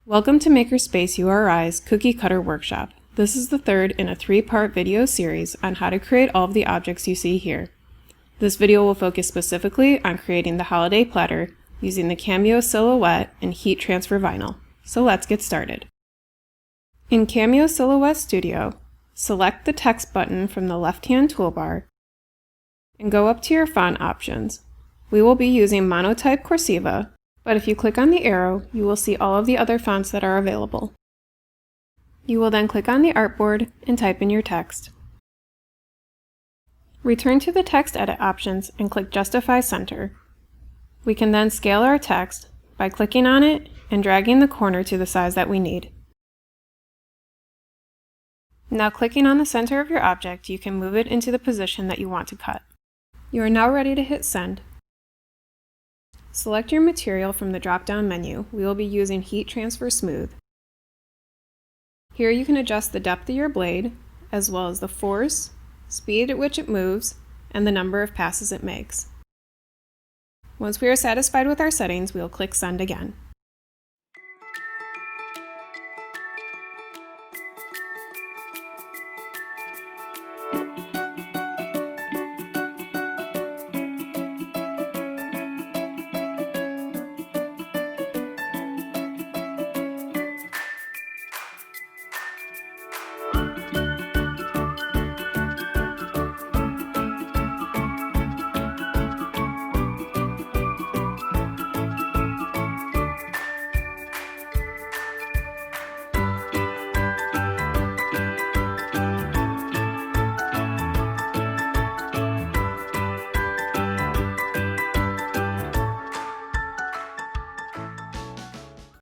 Welcome to Makerspace URI's Cookie Cutter Workshop. This is the third in a 3-part video series on how to create all of the objects you see here. This video will focus specifically on creating the holiday platter using the Cameo silhouette and heat transfer vinyl. So let's get started. In Cameo Silhouette Studio, select the text button from the left-hand toolbar and go up to your font options. We will be using Monotype Corsiva, but if you click on the arrow, you will see all of the other fonts that are available. You will then click on the artboard and type in your text. Return to the text edit options and click Justify Center. We can then scale our text by clicking on it and dragging the corner to the size that we need. Now clicking on the center of your object, you can move it into the position that you want to cut. You are now ready to hit send. Select your material from the drop-down menu. We will be using Heat Transfer Smooth. Here you can adjust the depth of your blade, as well as the force, speed at which it moves, and the number of passes it makes. Once we are satisfied with our settings, we will click Send again.